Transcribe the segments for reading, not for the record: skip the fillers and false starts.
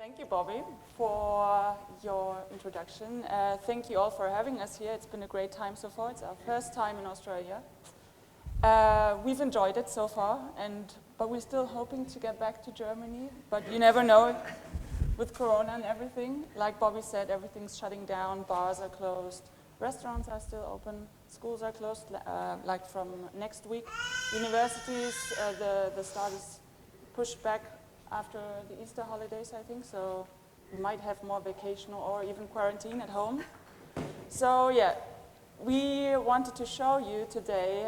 Thank you, Bobby, for your introduction. Thank you all for having us here. It's been a great time so far. It's our first time in Australia. We've enjoyed it so far, but we're still hoping to get back to Germany. But you never know with Corona and everything. Like Bobby said, everything's shutting down, bars are closed, restaurants are still open, schools are closed, like from next week. Universities, the start is pushed back after the Easter holidays, I think, so we might have more vacation or even quarantine at home. So yeah, we wanted to show you today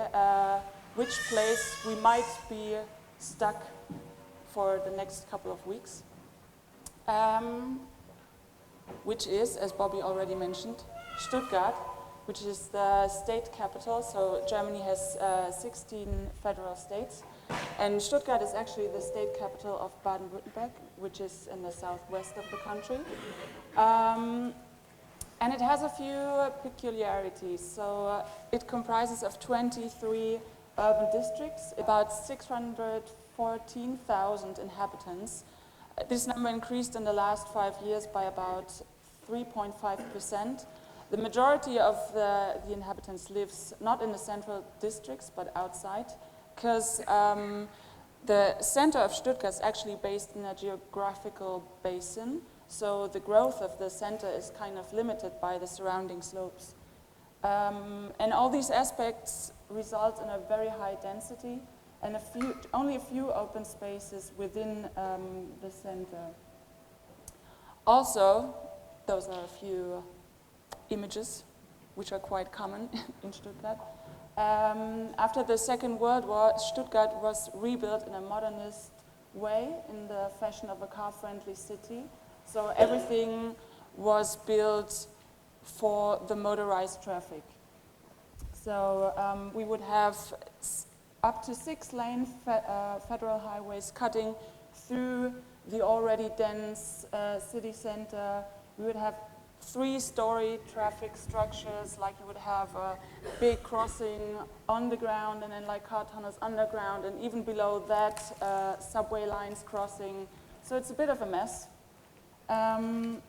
which place we might be stuck for the next couple of weeks, which is, as Bobby already mentioned, Stuttgart, which is the state capital. So Germany has 16 federal states. And Stuttgart is actually the state capital of Baden-Württemberg, which is in the southwest of the country. And it has a few peculiarities. So it comprises of 23 urban districts, about 614,000 inhabitants. This number increased in the last 5 years by about 3.5%. The majority of the inhabitants lives not in the central districts, but outside, because the center of Stuttgart is actually based in a geographical basin, so the growth of the center is kind of limited by the surrounding slopes. And all these aspects result in a very high density and only a few open spaces within the center. Also, those are a few images which are quite common in Stuttgart. After the Second World War, Stuttgart was rebuilt in a modernist way in the fashion of a car-friendly city. So everything was built for the motorized traffic. So we would have up to 6-lane federal highways cutting through the already dense city center. We would have 3-story traffic structures, like you would have a big crossing on the ground and then like car tunnels underground, and even below that subway lines crossing. So it's a bit of a mess. And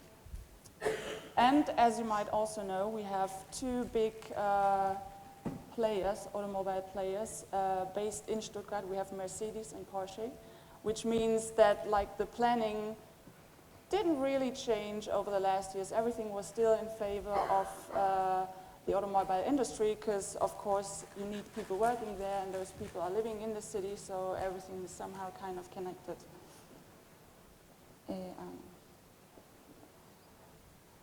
as you might also know, we have 2 big players, automobile players, based in Stuttgart. We have Mercedes and Porsche, which means that like the planning didn't really change over the last years. Everything was still in favor of the automobile industry, because of course you need people working there and those people are living in the city, so everything is somehow kind of connected.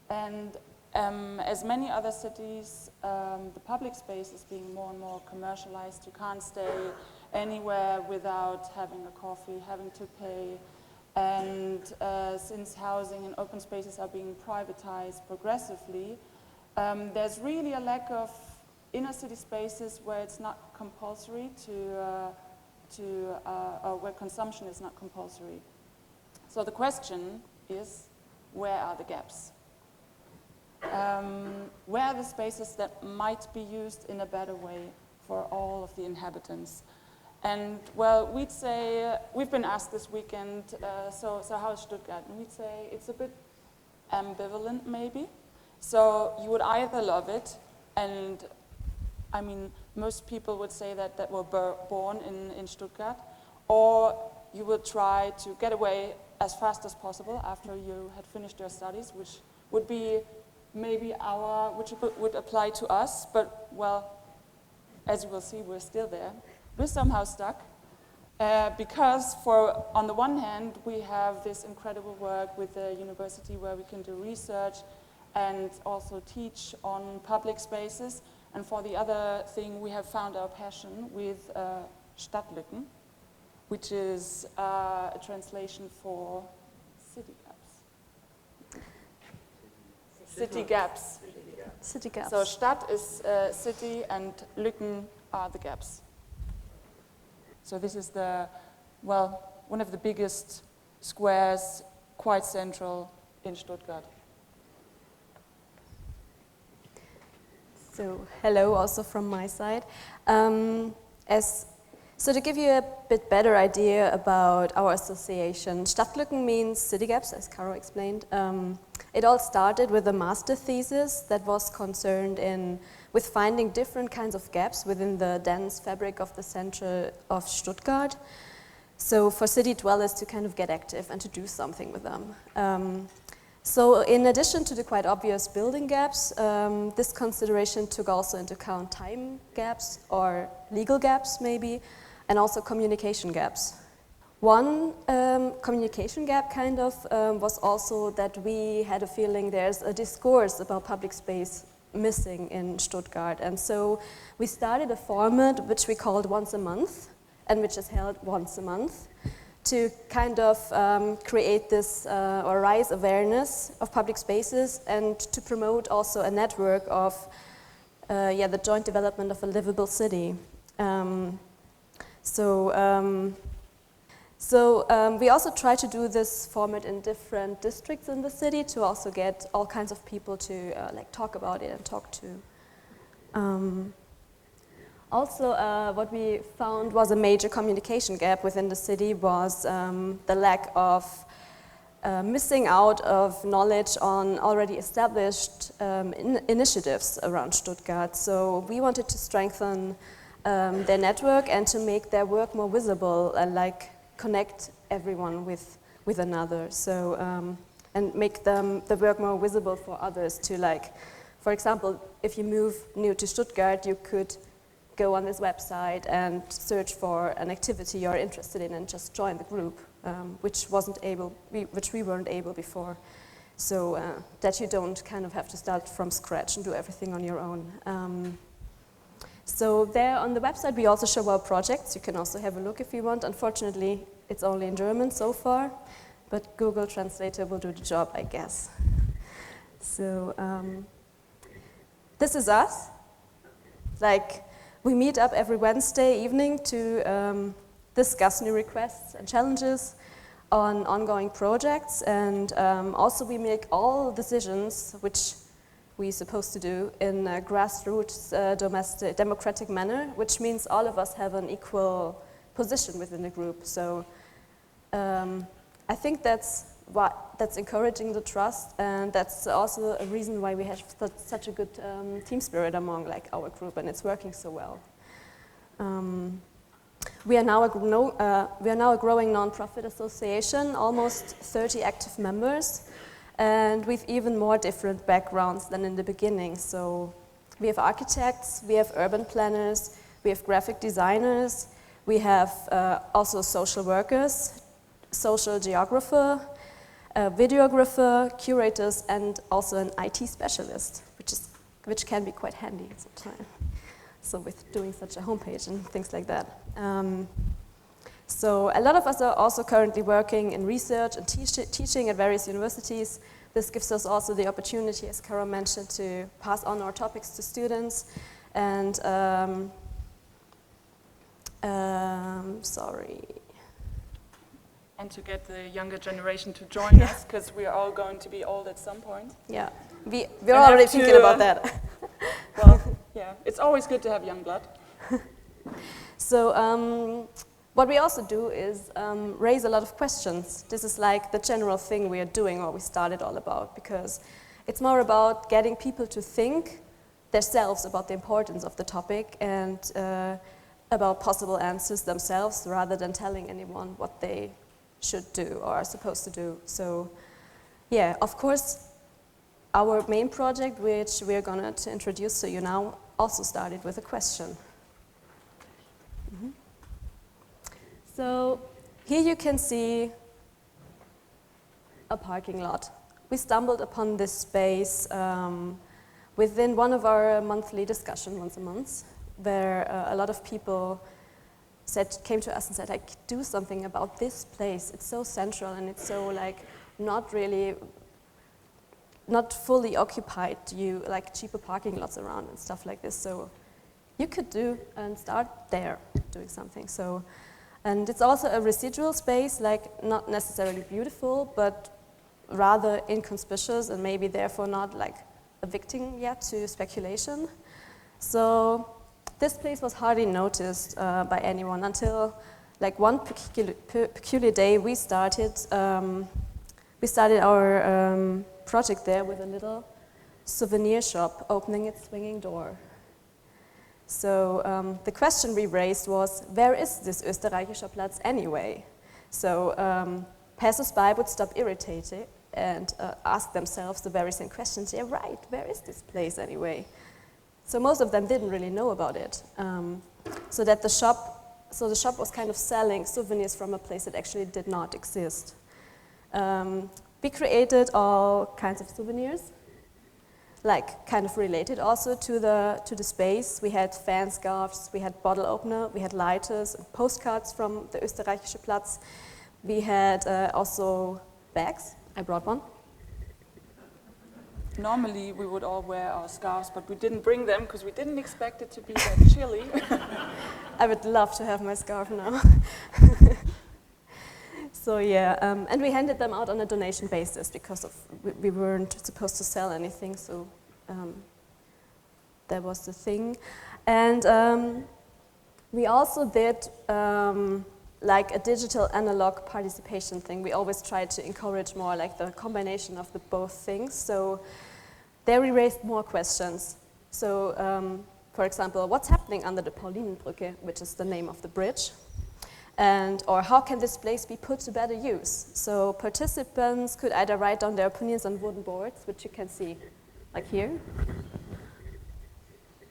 And as many other cities, the public space is being more and more commercialized. You can't stay anywhere without having a coffee, having to pay. And since housing and open spaces are being privatized progressively, there's really a lack of inner city spaces where it's not compulsory or where consumption is not compulsory. So the question is, where are the gaps? Where are the spaces that might be used in a better way for all of the inhabitants? And well, we'd say, we've been asked this weekend, so how is Stuttgart? And we'd say it's a bit ambivalent maybe. So you would either love it, and I mean, most people would say that were born in Stuttgart, or you would try to get away as fast as possible after you had finished your studies, which would be maybe which would apply to us, but well, as you will see, we're still there. We're somehow stuck because on the one hand, we have this incredible work with the university where we can do research and also teach on public spaces. And for the other thing, we have found our passion with Stadtlucken, which is a translation for city gaps. City gaps. City gaps. So Stadt is city and Lücken are the gaps. So this is one of the biggest squares, quite central in Stuttgart. So hello also from my side. As So to give you a bit better idea about our association, Stadtlucken means city gaps, as Caro explained. It all started with a master thesis that was concerned with finding different kinds of gaps within the dense fabric of the center of Stuttgart. So for city dwellers to kind of get active and to do something with them. So in addition to the quite obvious building gaps, this consideration took also into account time gaps or legal gaps maybe, and also communication gaps. One communication gap kind of was also that we had a feeling there's a discourse about public space missing in Stuttgart. And so we started a format which we called Once a Month, and which is held once a month, to kind of create this or raise awareness of public spaces and to promote also a network of the joint development of a livable city. We also try to do this format in different districts in the city to also get all kinds of people to talk about it and talk to. What we found was a major communication gap within the city was the lack of missing out of knowledge on already established initiatives around Stuttgart. So we wanted to strengthen their network and to make their work more visible and connect everyone with another. So and make the work more visible for others to for example, if you move new to Stuttgart, you could go on this website and search for an activity you're interested in and just join the group, which we weren't able before. So that you don't kind of have to start from scratch and do everything on your own. So there on the website we also show our projects. You can also have a look if you want. Unfortunately, it's only in German so far, but Google Translator will do the job, I guess. So this is us. We meet up every Wednesday evening to discuss new requests and challenges on ongoing projects, and also we make all decisions, which we're supposed to do, in a grassroots democratic manner, which means all of us have an equal position within the group. So I think that's encouraging the trust, and that's also a reason why we have such a good team spirit among our group, and it's working so well. We are now a growing non-profit association, almost 30 active members, and with even more different backgrounds than in the beginning. So we have architects, we have urban planners, we have graphic designers, we have also social workers, social geographer, a videographer, curators, and also an IT specialist, which can be quite handy sometimes. So with doing such a homepage and things like that. So a lot of us are also currently working in research and teaching at various universities. This gives us also the opportunity, as Caro mentioned, to pass on our topics to students. And And to get the younger generation to join us, because we are all going to be old at some point. Yeah, we're already thinking about that. Well, yeah, it's always good to have young blood. So what we also do is raise a lot of questions. This is the general thing we are doing, or we started all about, because it's more about getting people to think themselves about the importance of the topic and about possible answers themselves, rather than telling anyone what they should do or are supposed to do. So yeah, of course, our main project, which we're going to introduce to you now, also started with a question. So here you can see a parking lot. We stumbled upon this space within one of our monthly discussions once a month, where a lot of people came to us and said, do something about this place. It's so central and it's so not fully occupied. You cheaper parking lots around and stuff like this. So you could do and start there doing something. So, and it's also a residual space, not necessarily beautiful, but rather inconspicuous and maybe therefore not evicting yet to speculation. So this place was hardly noticed by anyone until like one peculiar day we started our project there with a little souvenir shop opening its swinging door. So the question we raised was, where is this Österreichischer Platz anyway? So passers-by would stop irritated and ask themselves the very same questions. Yeah, right, where is this place anyway? So most of them didn't really know about it. So the shop was kind of selling souvenirs from a place that actually did not exist. We created all kinds of souvenirs, like kind of related also to the space. We had fan scarves, we had bottle opener, we had lighters, and postcards from the Österreichische Platz. We had also bags. I brought one. Normally we would all wear our scarves, but we didn't bring them because we didn't expect it to be that chilly. I would love to have my scarf now. So yeah, and we handed them out on a donation basis because we weren't supposed to sell anything, so that was the thing. And we also did like a digital analog participation thing. We always tried to encourage more like the combination of the both things. So there we raised more questions. So for example, what's happening under the Paulinenbrücke, which is the name of the bridge? Or how can this place be put to better use? So participants could either write down their opinions on wooden boards, which you can see like here,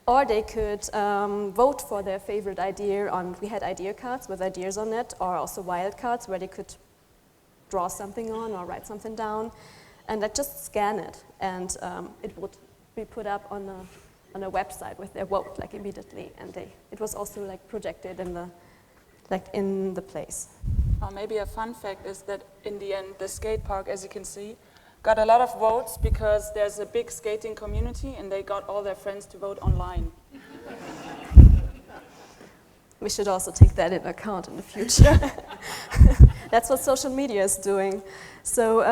or they could vote for their favorite idea on, we had idea cards with ideas on it, or also wild cards where they could draw something on or write something down, and then just scan it, and it would be put up on a website with their vote like immediately, and it was also like projected in the place. Maybe a fun fact is that in the end, the skate park, as you can see, got a lot of votes because there's a big skating community and they got all their friends to vote online. We should also take that into account in the future. That's what social media is doing. So,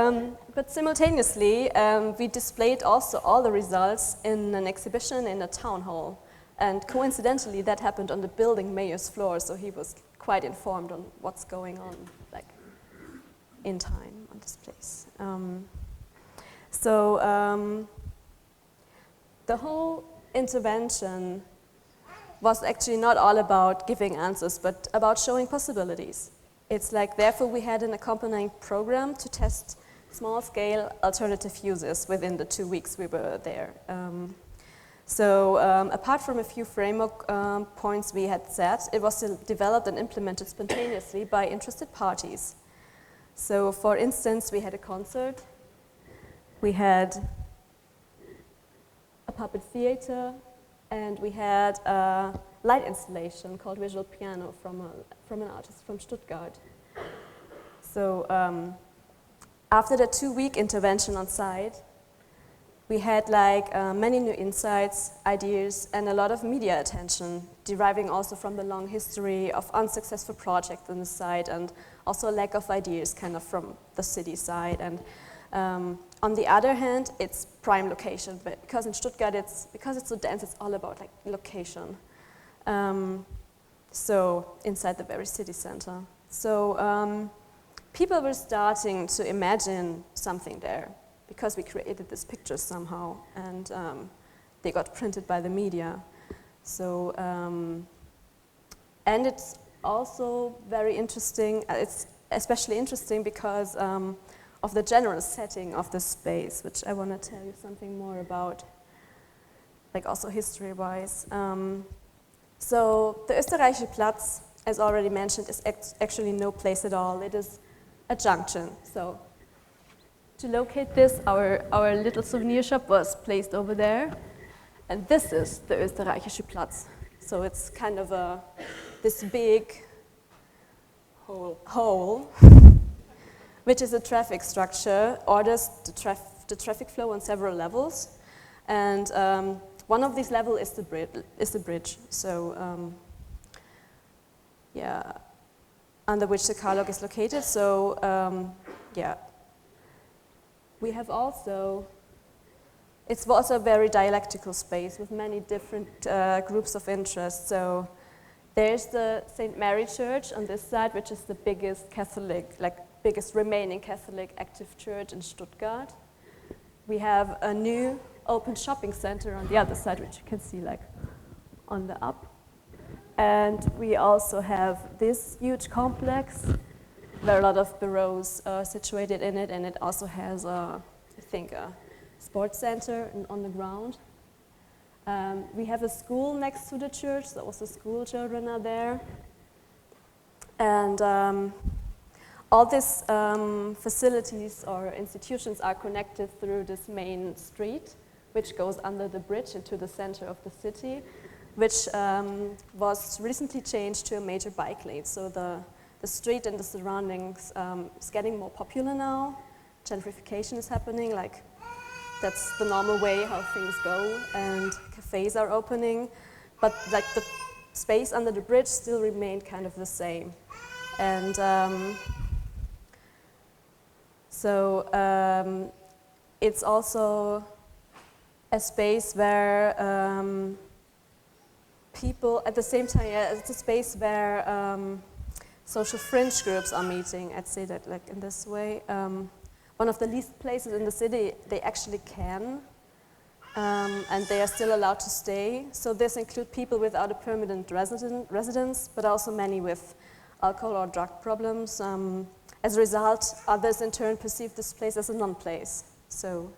but simultaneously, we displayed also all the results in an exhibition in a town hall. And coincidentally, that happened on the building mayor's floor, so he was quite informed on what's going on, like, in time on this place. The whole intervention was actually not all about giving answers, but about showing possibilities. It's like, therefore, we had an accompanying program to test small-scale alternative uses within the 2 weeks we were there. Apart from a few framework points we had set, it was developed and implemented spontaneously by interested parties. So, for instance, we had a concert, we had a puppet theater, and we had a light installation called Visual Piano from an artist from Stuttgart. So, after the 2-week intervention on site, we had like many new insights, ideas, and a lot of media attention, deriving also from the long history of unsuccessful projects on the site, and also a lack of ideas kind of from the city side. And on the other hand, it's prime location, but because in Stuttgart, because it's so dense, it's all about like location. So inside the very city center. So people were starting to imagine something there, because we created these pictures somehow, and they got printed by the media. So, and it's also very interesting, it's especially interesting because of the general setting of the space, which I want to tell you something more about, like also history-wise. So the Österreichische Platz, as already mentioned, is actually no place at all. It is a junction. So to locate this, our little souvenir shop was placed over there, and this is the Österreichische Platz. So it's kind of this big hole, which is a traffic structure, orders the traffic flow on several levels, and one of these levels is the bridge. So yeah, under which the car lock is located. So yeah. We have also it was a very dialectical space with many different groups of interest. So there's the St. Mary Church on this side, which is the biggest Catholic, biggest remaining Catholic active church in Stuttgart. We have a new open shopping center on the other side, which you can see on the up. And we also have this huge complex where a lot of bureaus are situated in it, and it also has, I think, a sports center on the ground. We have a school next to the church, so also school children are there. And all these facilities or institutions are connected through this main street, which goes under the bridge into the center of the city, which was recently changed to a major bike lane. So the street and the surroundings is getting more popular now. Gentrification is happening, that's the normal way how things go, and cafes are opening, but the space under the bridge still remained kind of the same. And so it's also a space where people, at the same time, it's a space where social fringe groups are meeting, I'd say that in this way. One of the least places in the city they actually can, and they are still allowed to stay. So this includes people without a permanent residence, but also many with alcohol or drug problems. As a result, others in turn perceive this place as a non-place. So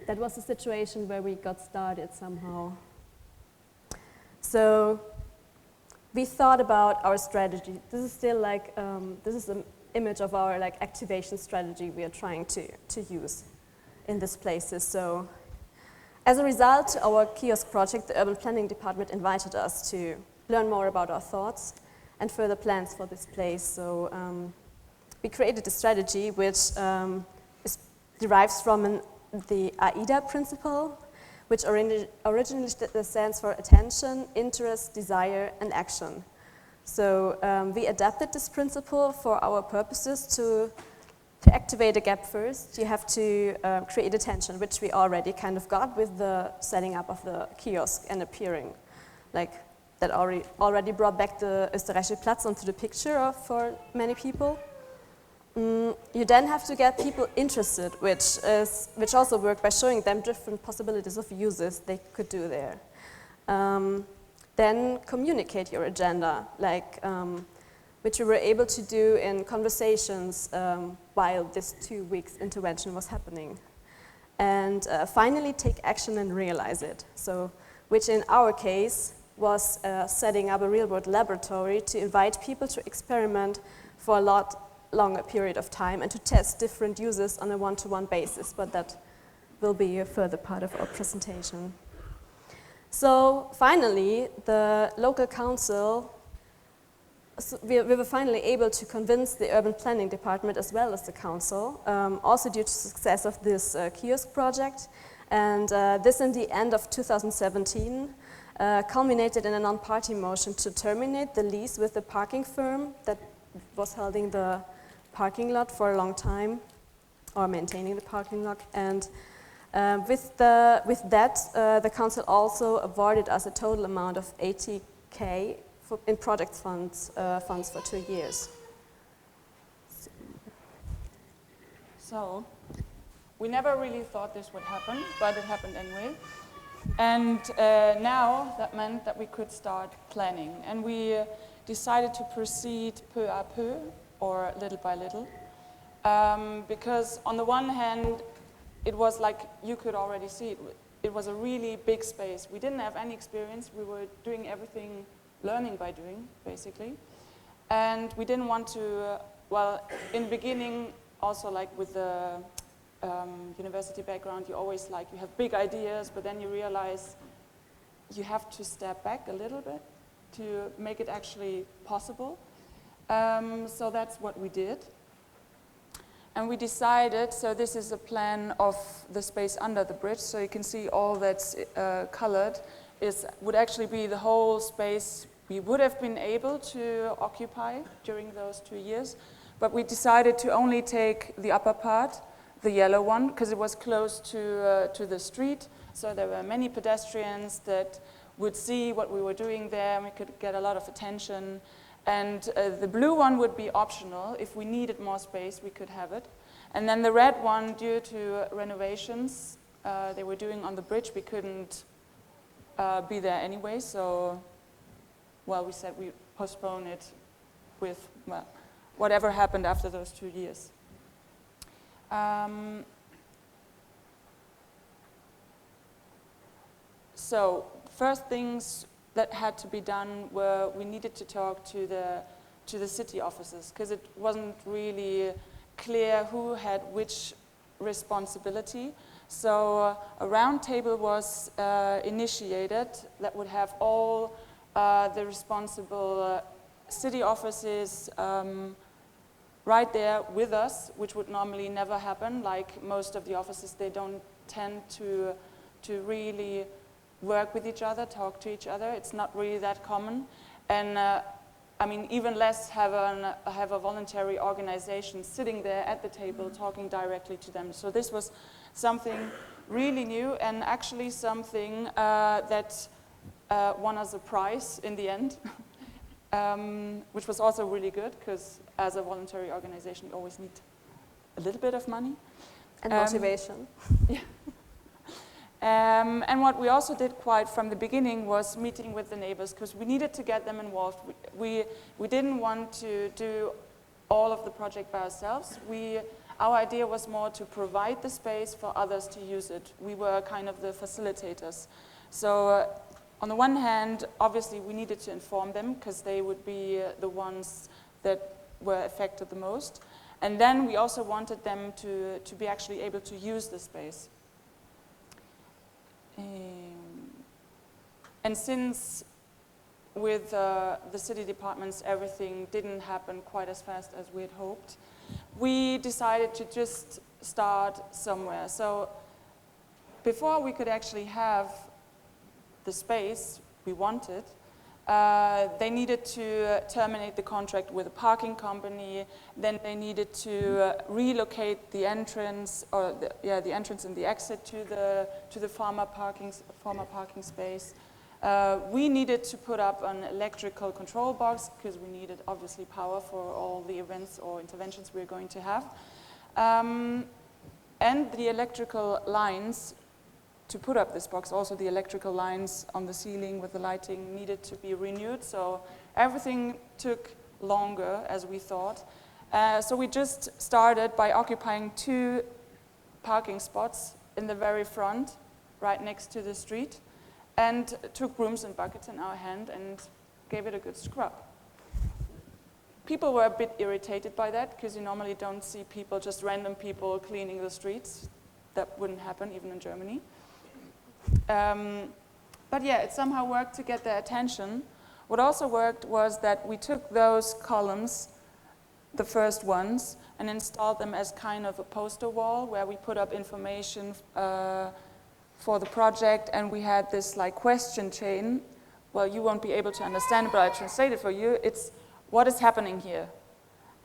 that was the situation where we got started somehow. So we thought about our strategy. This is still this is an image of our activation strategy we are trying to use in these places. So as a result, our kiosk project, the Urban Planning Department, invited us to learn more about our thoughts and further plans for this place. So we created a strategy which derives from the AIDA principle, which originally stands for attention, interest, desire, and action. So we adapted this principle for our purposes. To activate a gap first, you have to create attention, which we already kind of got with the setting up of the kiosk and appearing. That already brought back the Österreichische Platz onto the picture for many people. You then have to get people interested, which also worked by showing them different possibilities of uses they could do there. Then communicate your agenda, which we were able to do in conversations while this 2 weeks intervention was happening. And finally take action and realize it. So, which in our case was setting up a real-world laboratory to invite people to experiment for a lot longer period of time and to test different uses on a one-to-one basis, but that will be a further part of our presentation. So finally, the local council, we were finally able to convince the Urban Planning Department as well as the council, also due to the success of this kiosk project. And this in the end of 2017 culminated in a non-party motion to terminate the lease with the parking firm that was holding the parking lot for a long time, or maintaining the parking lot. And with that, the council also awarded us a total amount of 80K in project funds for 2 years. So, we never really thought this would happen, but it happened anyway. And now that meant that we could start planning. And we decided to proceed peu à peu, or little by little. Because on the one hand, it was like you could already see it was a really big space. We didn't have any experience. We were doing everything, learning by doing, basically. And we didn't want to, in the beginning, also with the university background, you always you have big ideas, but then you realize you have to step back a little bit to make it actually possible. So that's what we did. And we decided, so this is a plan of the space under the bridge, so you can see all that's colored would actually be the whole space we would have been able to occupy during those 2 years. But we decided to only take the upper part, the yellow one, because it was close to the street, So there were many pedestrians that would see what we were doing there, and we could get a lot of attention. And the blue one would be optional. If we needed more space, we could have it. And then the red one, due to renovations they were doing on the bridge, we couldn't be there anyway. So, well, we said we'd postpone it with, well, whatever happened after those 2 years. So, first things that had to be done were we needed to talk to the city offices, because it wasn't really clear who had which responsibility. So a round table was initiated that would have all the responsible city offices right there with us, which would normally never happen. Like most of the offices, they don't tend to really work with each other, talk to each other. It's not really that common. And I mean, even less have a voluntary organization sitting there at the table talking directly to them. So this was something really new, and actually something that won us a prize in the end, which was also really good, because as a voluntary organization, you always need a little bit of money. And motivation. Yeah. And what we also did quite from the beginning was meeting with the neighbors, because we needed to get them involved. We didn't want to do all of the project by ourselves. Our idea was more to provide the space for others to use it. We were kind of the facilitators. So on the one hand, obviously we needed to inform them, because they would be the ones that were affected the most. And then we also wanted them to be actually able to use the space. And since with the city departments everything didn't happen quite as fast as we had hoped, we decided to just start somewhere. So before we could actually have the space we wanted, they needed to terminate the contract with a parking company. Then they needed to relocate the entrance, or the entrance and the exit to the former parking space. We needed to put up an electrical control box, because we needed obviously power for all the events or interventions we were going to have. And the electrical lines to put up this box, also the electrical lines on the ceiling with the lighting needed to be renewed. So everything took longer as we thought. So we just started by occupying 2 parking spots in the very front, right next to the street, and took brooms and buckets in our hand and gave it a good scrub. People were a bit irritated by that, because you normally don't see people, just random people cleaning the streets. That wouldn't happen even in Germany. But yeah, it somehow worked to get their attention. What also worked was that we took those columns, the first ones, and installed them as kind of a poster wall where we put up information for the project, and we had this like question chain. Well, you won't be able to understand it, but I translate it for you. It's what is happening here?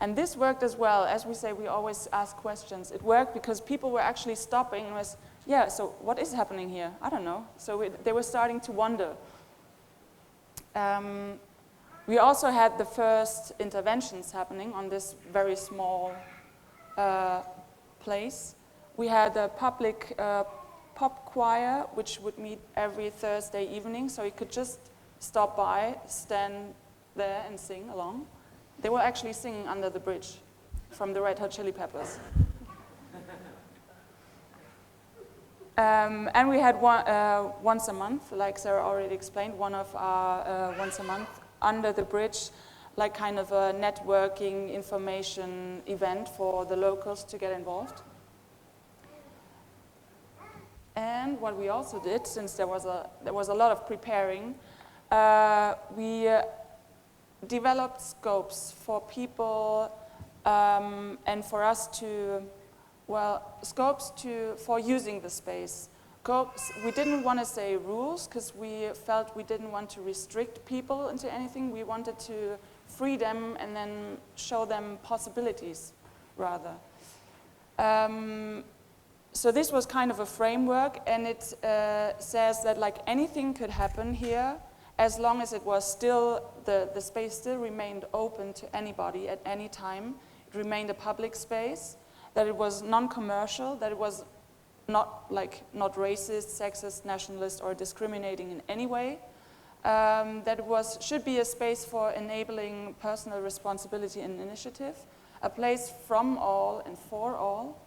And this worked as well. As we say, we always ask questions. It worked because people were actually stopping and was, yeah, so what is happening here? I don't know. So they were starting to wonder. We also had the first interventions happening on this very small place. We had a public pop choir, which would meet every Thursday evening, so you could just stop by, stand there and sing along. They were actually singing Under the Bridge from the Red Hot Chili Peppers. And we had once a month, like Sarah already explained, one of our once a month Under the Bridge, like kind of a networking information event for the locals to get involved. And what we also did, since there was a lot of preparing, we developed scopes for people and for us to, scopes for using the space. Scopes, we didn't want to say rules, because we felt we didn't want to restrict people into anything. We wanted to free them and then show them possibilities, rather. so this was kind of a framework, and it says that like anything could happen here as long as it was still, the space still remained open to anybody at any time. It remained a public space, that it was non-commercial, that it was not racist, sexist, nationalist, or discriminating in any way. That it should be a space for enabling personal responsibility and initiative, a place from all and for all,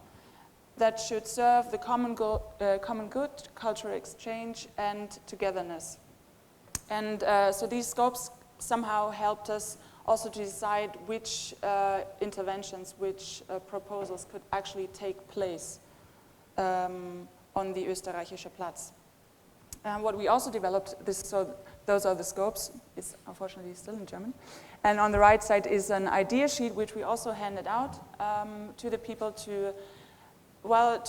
that should serve the common good, cultural exchange, and togetherness. And so these scopes somehow helped us also to decide which interventions, which proposals could actually take place on the Österreichischer Platz. What we also developed, so those are the scopes, it's unfortunately still in German. And on the right side is an idea sheet, which we also handed out to the people to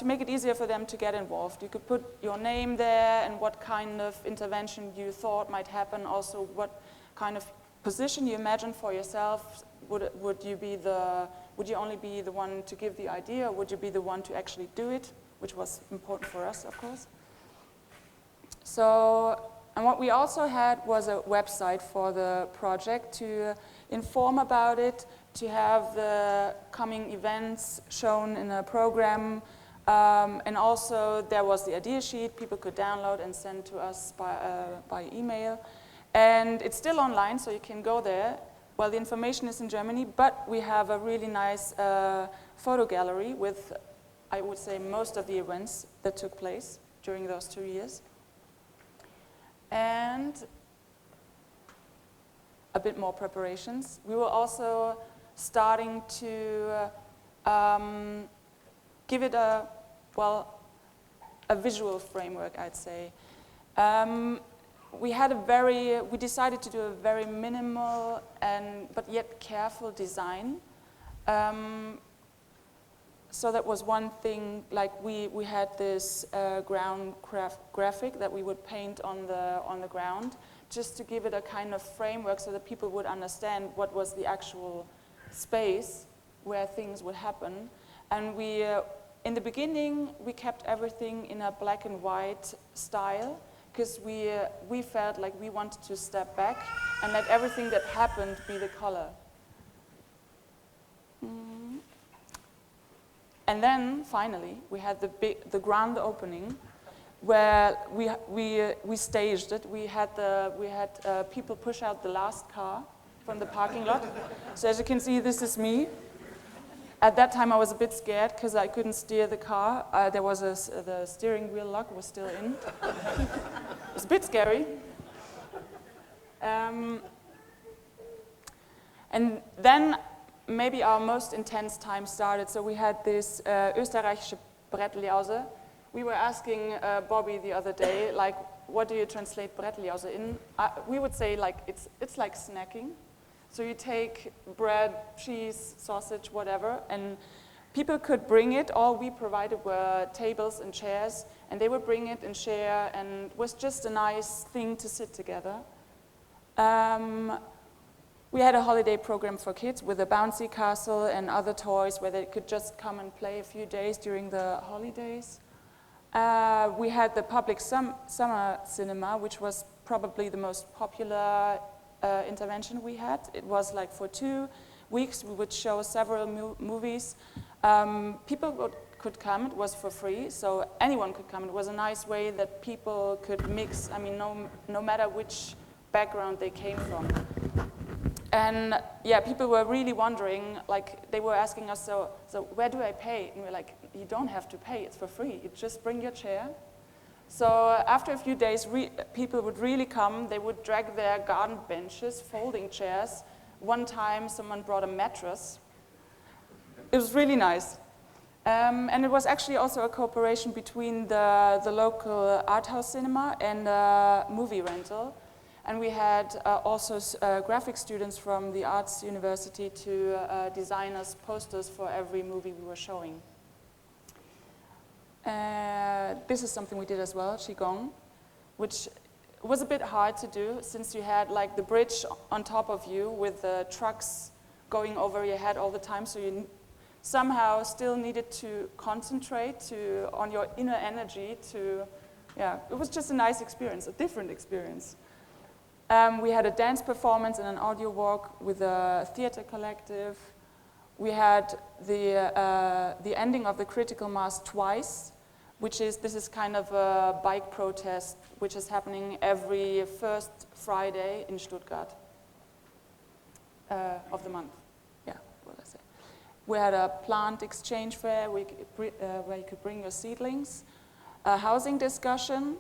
make it easier for them to get involved. You could put your name there and what kind of intervention you thought might happen, also what kind of position you imagine for yourself. Would you only be the one to give the idea, or would you be the one to actually do it, which was important for us, of course. So, and what we also had was a website for the project to inform about it, to have the coming events shown in a program, and also there was the idea sheet people could download and send to us by email. And it's still online, so you can go there. Well, the information is in Germany, but we have a really nice photo gallery with, I would say, most of the events that took place during those 2 years. And a bit more preparations. We were also starting to give it a visual framework, I'd say. We decided to do a very minimal but yet careful design. So that was one thing, like we had this ground graphic that we would paint on the ground, just to give it a kind of framework so that people would understand what was the actual space where things would happen. And we, in the beginning, we kept everything in a black and white style, because we felt like we wanted to step back and let everything that happened be the color. And then, finally, we had the grand opening, where we staged it. We had people push out the last car from the parking lot. So as you can see, this is me. At that time, I was a bit scared because I couldn't steer the car. The steering wheel lock was still in. It was a bit scary. And then maybe our most intense time started. So we had this Österreichische Brettlause. We were asking Bobby the other day, like, what do you translate Brettlause in? We would say, like, it's like snacking. So you take bread, cheese, sausage, whatever, and people could bring it. All we provided were tables and chairs, and they would bring it and share, and it was just a nice thing to sit together. We had a holiday program for kids with a bouncy castle and other toys where they could just come and play a few days during the holidays. We had the public summer cinema, which was probably the most popular intervention we had. It was like for 2 weeks we would show several movies. People could come, it was for free, so anyone could come. It was a nice way that people could mix, I mean, no matter which background they came from. And yeah, people were really wondering, like, they were asking us, so where do I pay? And we're like, you don't have to pay, it's for free. You just bring your chair. So after a few days, people would really come. They would drag their garden benches, folding chairs. One time, someone brought a mattress. It was really nice. And it was actually also a cooperation between the local art house cinema and movie rental. And we had also graphic students from the Arts University to design us posters for every movie we were showing. This is something we did as well, Qigong, which was a bit hard to do since you had like the bridge on top of you with the trucks going over your head all the time, so somehow still needed to concentrate on your inner energy it was just a nice experience, a different experience. We had a dance performance and an audio walk with a theater collective. We had the ending of the critical mass twice, this is kind of a bike protest which is happening every first Friday in Stuttgart of the month. Yeah, what did I say? We had a plant exchange fair where you could bring your seedlings, a housing discussion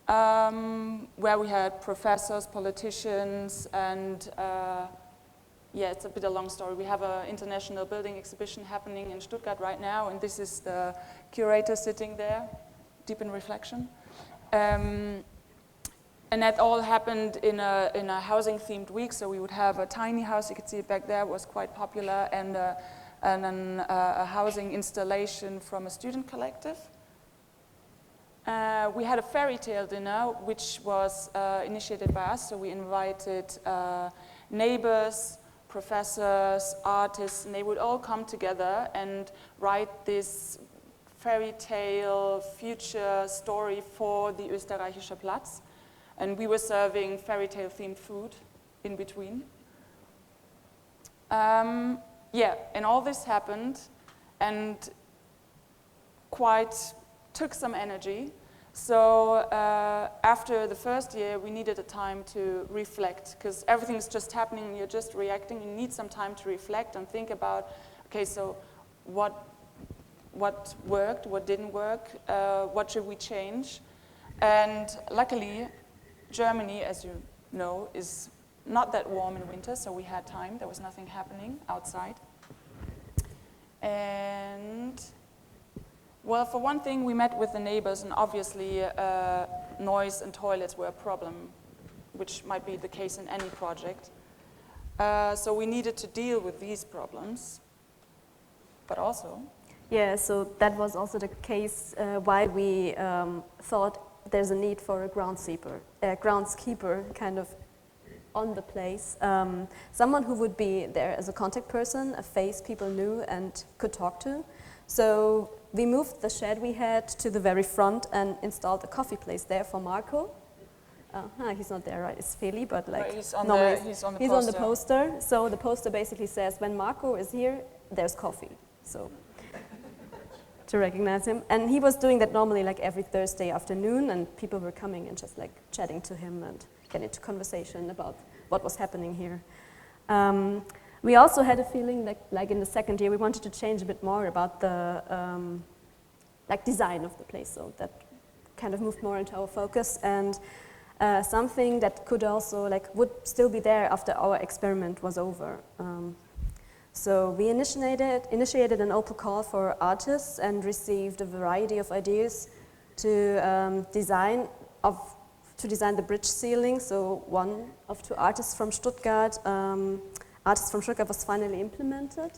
where we had professors, politicians, and it's a bit a long story. We have an international building exhibition happening in Stuttgart right now, and this is the curator sitting there, deep in reflection. And that all happened in a housing-themed week, so we would have a tiny house, you could see it back there, was quite popular, and a housing installation from a student collective. We had a fairy tale dinner, which was initiated by us, so we invited neighbors, professors, artists, and they would all come together and write this fairy tale future story for the Österreichischer Platz. And we were serving fairy tale themed food in between. And all this happened and quite took some energy. So after the first year, we needed a time to reflect, because everything's just happening, you're just reacting. You need some time to reflect and think about, okay, so what worked, what didn't work, what should we change? And luckily, Germany, as you know, is not that warm in winter, so we had time. There was nothing happening outside. And well, for one thing, we met with the neighbors, and obviously noise and toilets were a problem, which might be the case in any project. So we needed to deal with these problems, but also... Yeah, so that was also the case why we thought there's a need for a groundskeeper kind of on the place. Someone who would be there as a contact person, a face people knew and could talk to. So we moved the shed we had to the very front and installed a coffee place there for Marco. He's not there, right? It's Feli, but like right, he's on the poster. So the poster basically says, when Marco is here, there's coffee. So to recognize him. And he was doing that normally like every Thursday afternoon, and people were coming and just like chatting to him and getting into conversation about what was happening here. We also had a feeling like in the second year we wanted to change a bit more about the design of the place, so that kind of moved more into our focus, and something that could also would still be there after our experiment was over. So we initiated an open call for artists and received a variety of ideas to design the bridge ceiling. So one of two artists from Stuttgart was finally implemented,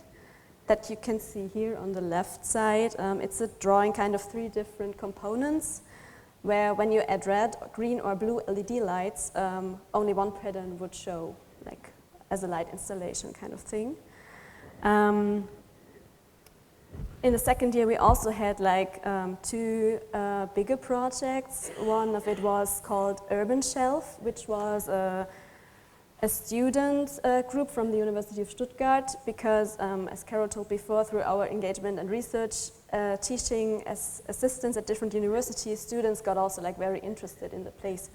that you can see here on the left side. It's a drawing kind of 3 different components, where when you add red, green or blue LED lights, only one pattern would show, as a light installation kind of thing. In the second year we also had 2 bigger projects. One of it was called Urban Shelf, which was a student group from the University of Stuttgart, because as Carol told before, through our engagement and research, teaching as assistants at different universities, students got also very interested in the place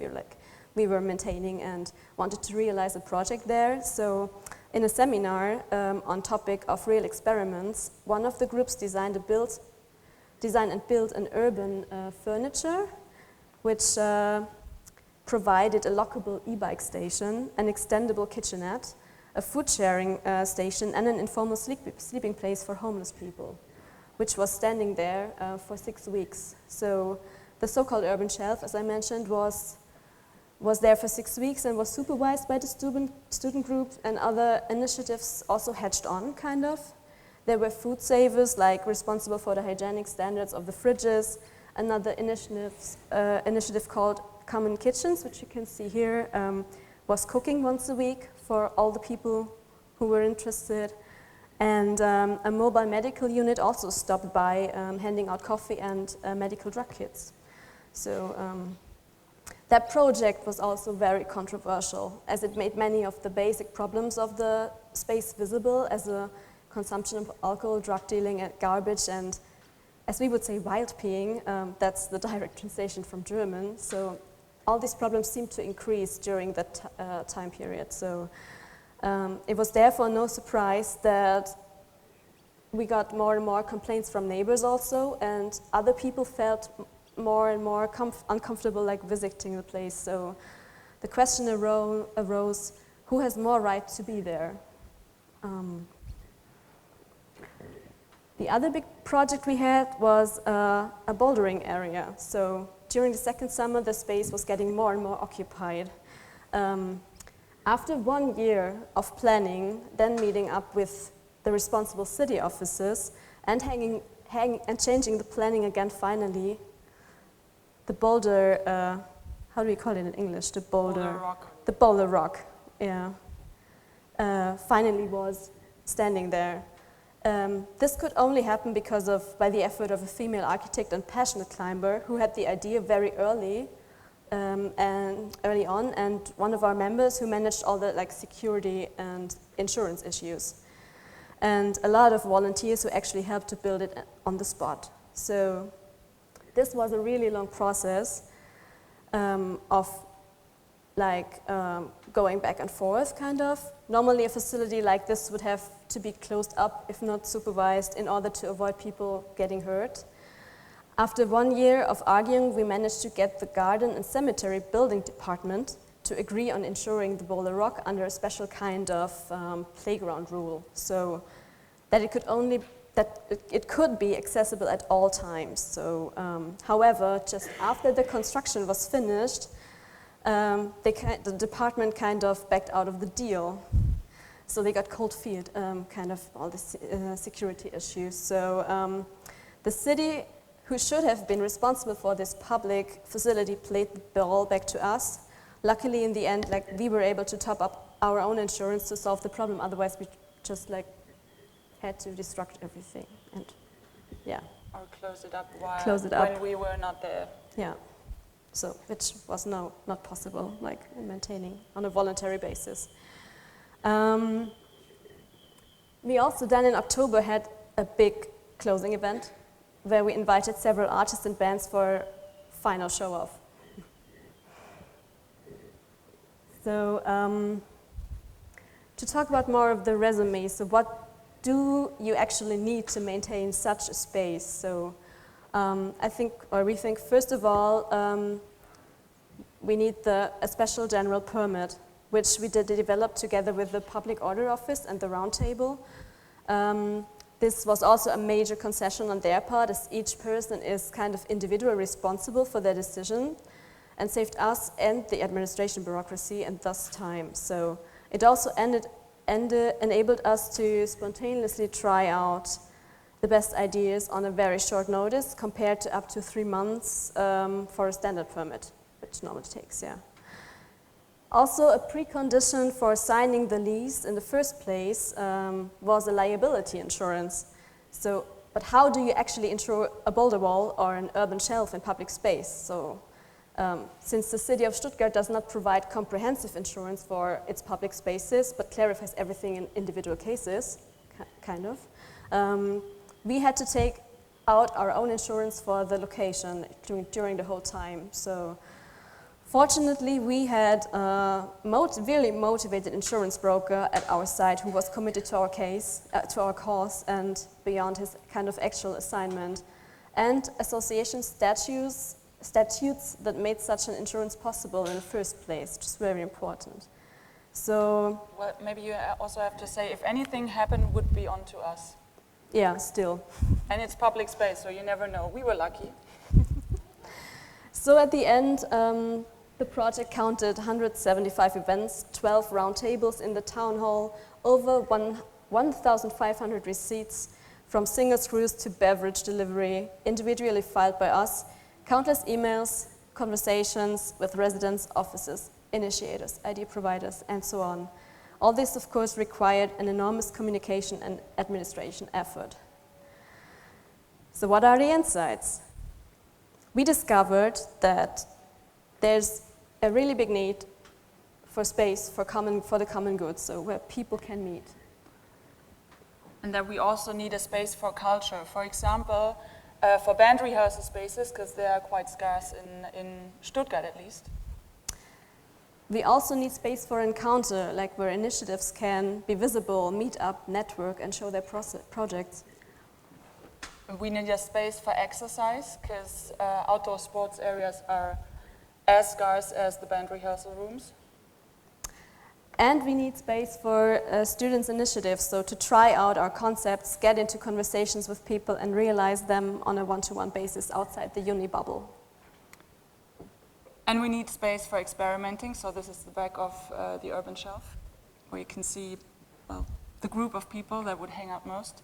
we were maintaining and wanted to realize a project there. So in a seminar on topic of real experiments, one of the groups designed and built an urban furniture, which provided a lockable e-bike station, an extendable kitchenette, a food sharing station, and an informal sleeping place for homeless people, which was standing there for 6 weeks. So the so-called Urban Shelf, as I mentioned, was there for 6 weeks and was supervised by the student group, and other initiatives also hatched on, kind of. There were food savers, responsible for the hygienic standards of the fridges. Another initiative called Common Kitchens, which you can see here, was cooking once a week for all the people who were interested. And a mobile medical unit also stopped by, handing out coffee and medical drug kits. So that project was also very controversial, as it made many of the basic problems of the space visible, as a consumption of alcohol, drug dealing, and garbage, and as we would say, wild peeing. That's the direct translation from German. So all these problems seemed to increase during that time period. So it was therefore no surprise that we got more and more complaints from neighbors also, and other people felt more and more uncomfortable like visiting the place. So the question arose, who has more right to be there? The other big project we had was a bouldering area. So during the second summer, the space was getting more and more occupied. After 1 year of planning, then meeting up with the responsible city officers and changing the planning again finally, the boulder, how do we call it in English? The boulder rock. The boulder rock, yeah. Finally was standing there. This could only happen by the effort of a female architect and passionate climber who had the idea very early on, and one of our members who managed all the security and insurance issues. And a lot of volunteers who actually helped to build it on the spot. So this was a really long process of going back and forth, kind of. Normally a facility like this would have to be closed up, if not supervised, in order to avoid people getting hurt. After 1 year of arguing, we managed to get the garden and cemetery building department to agree on insuring the boulder rock under a special kind of playground rule, so that it could be accessible at all times. So, however, just after the construction was finished, the department kind of backed out of the deal. So they got cold feet, kind of all the security issues. So the city, who should have been responsible for this public facility, played the ball back to us. Luckily, in the end, we were able to top up our own insurance to solve the problem. Otherwise, we just had to destruct everything and yeah. Or close it up when we were not there. Yeah. So, which was not possible, maintaining on a voluntary basis. We also then in October had a big closing event where we invited several artists and bands for a final show-off. So, to talk about more of the resume, so what do you actually need to maintain such a space? So, we think, first of all, we need a special general permit, which we did develop together with the Public Order Office and the Roundtable. This was also a major concession on their part, as each person is kind of individually responsible for their decision, and saved us and the administration bureaucracy and thus time. So it also enabled us to spontaneously try out the best ideas on a very short notice, compared to up to 3 months for a standard permit, which normally takes, yeah. Also, a precondition for signing the lease in the first place was a liability insurance. So, but how do you actually insure a boulder wall or an urban shelf in public space? So, since the city of Stuttgart does not provide comprehensive insurance for its public spaces, but clarifies everything in individual cases, kind of, we had to take out our own insurance for the location during the whole time. So, fortunately, we had a really motivated insurance broker at our side who was committed to our cause and beyond his kind of actual assignment, and association statutes that made such an insurance possible in the first place, which is very important. So, well, maybe you also have to say, if anything happened, would be on to us. Yeah, still. And it's public space, so you never know. We were lucky. So at the end, the project counted 175 events, 12 roundtables in the town hall, over 1,500 receipts, from single screws to beverage delivery, individually filed by us, countless emails, conversations with residents, offices, initiators, idea providers, and so on. All this, of course, required an enormous communication and administration effort. So what are the insights? We discovered that there's a really big need for space for the common good, so where people can meet. And that we also need a space for culture. For example, for band rehearsal spaces, because they are quite scarce in Stuttgart at least. We also need space for encounter, like where initiatives can be visible, meet up, network, and show their projects. We need a space for exercise, because outdoor sports areas are as scarce as the band rehearsal rooms. And we need space for students' initiatives, so to try out our concepts, get into conversations with people, and realize them on a one-to-one basis outside the uni bubble. And we need space for experimenting, so this is the back of the urban shelf, where you can see, well, the group of people that would hang out most.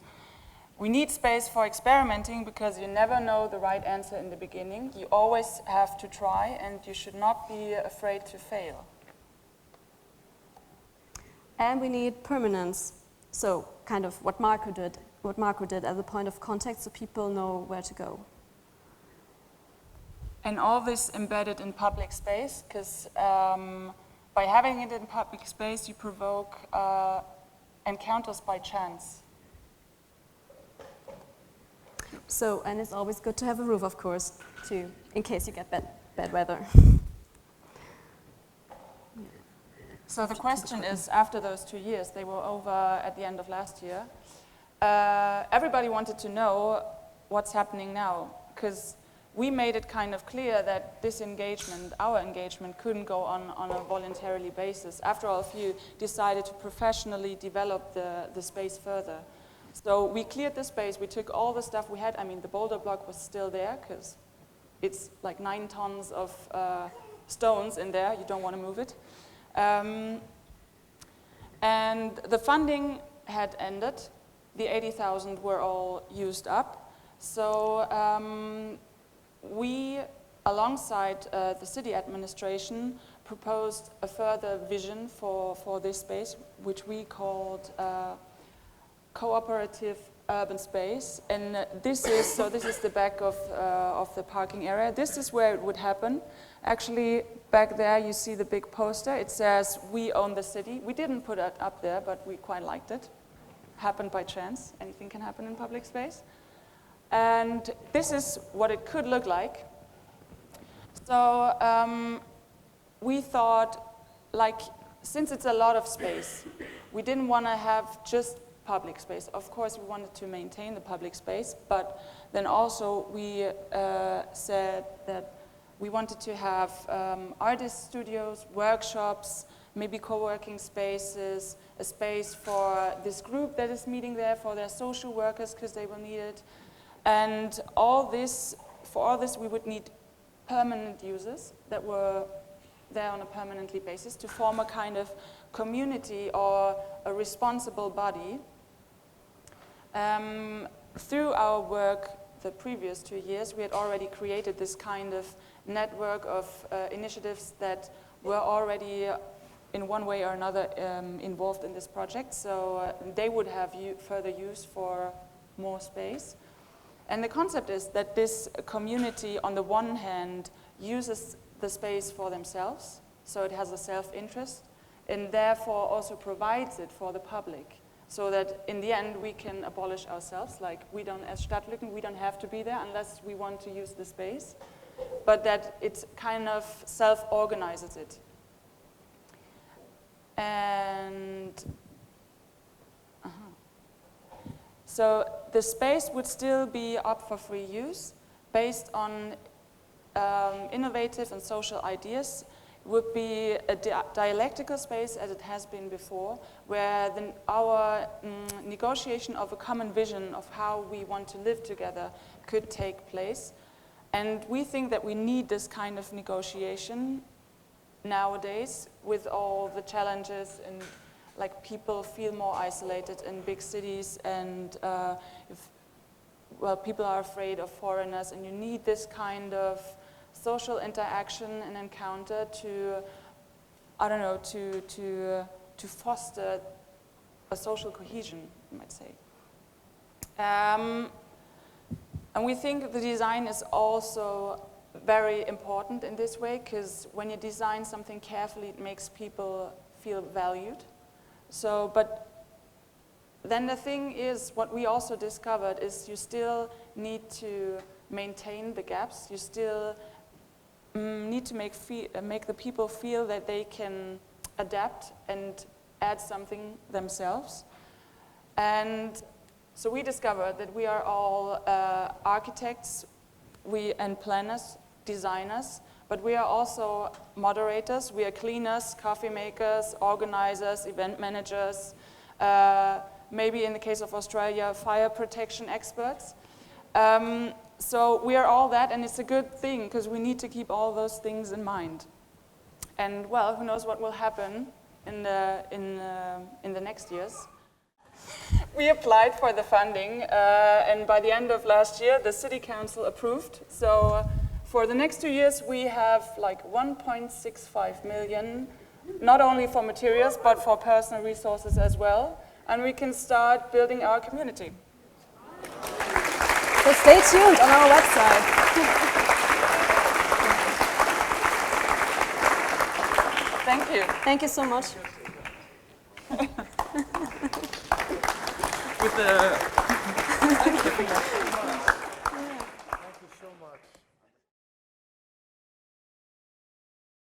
We need space for experimenting because you never know the right answer in the beginning. You always have to try, and you should not be afraid to fail. And we need permanence, so kind of what Marco did as a point of contact, so people know where to go. And all this embedded in public space, because by having it in public space, you provoke encounters by chance. So, and it's always good to have a roof, of course, too, in case you get bad weather. So the question is, after those 2 years, they were over at the end of last year, everybody wanted to know what's happening now, because we made it kind of clear that this engagement, our engagement, couldn't go on a voluntarily basis. After all, if you decided to professionally develop the space further. So we cleared the space, we took all the stuff we had. I mean, the boulder block was still there, because it's like 9 tons of stones in there, you don't want to move it. And the funding had ended, the 80,000 were all used up. So we, alongside the city administration, proposed a further vision for this space, which we called cooperative urban space. And this is the back of the parking area. This is where it would happen. Actually, back there you see the big poster. It says, "We own the city." We didn't put it up there, but we quite liked it. Happened by chance. Anything can happen in public space. And this is what it could look like. So we thought, like, since it's a lot of space, we didn't want to have just public space. Of course, we wanted to maintain the public space, but then also we said that we wanted to have artist studios, workshops, maybe co-working spaces, a space for this group that is meeting there, for their social workers, because they will need it. And for all this, we would need permanent users that were there on a permanently basis to form a kind of community or a responsible body. Through our work the previous 2 years, we had already created this kind of network of initiatives that were already in one way or another involved in this project, so they would have further use for more space. And the concept is that this community, on the one hand, uses the space for themselves, so it has a self-interest, and therefore also provides it for the public, so that in the end we can abolish ourselves, like we don't, as Stadtlucken, we don't have to be there unless we want to use the space, but that it kind of self-organizes it. And so the space would still be up for free use based on innovative and social ideas. It would be a dialectical space, as it has been before, where our negotiation of a common vision of how we want to live together could take place. And we think that we need this kind of negotiation nowadays with all the challenges, and like people feel more isolated in big cities, and people are afraid of foreigners, and you need this kind of social interaction and encounter to to foster a social cohesion, you might say. And we think the design is also very important in this way, because when you design something carefully, it makes people feel valued. So, but then the thing is, what we also discovered is you still need to maintain the gaps. You still need to make the people feel that they can adapt and add something themselves. And so we discovered that we are all architects and planners, designers, but we are also moderators. We are cleaners, coffee makers, organizers, event managers, maybe in the case of Australia, fire protection experts. So we are all that, and it's a good thing because we need to keep all those things in mind. And well, who knows what will happen in the next years. We applied for the funding, and by the end of last year, the City Council approved. So for the next 2 years, we have like 1.65 million, not only for materials, but for personal resources as well. And we can start building our community. So stay tuned on our website. Thank you. Thank you so much. With the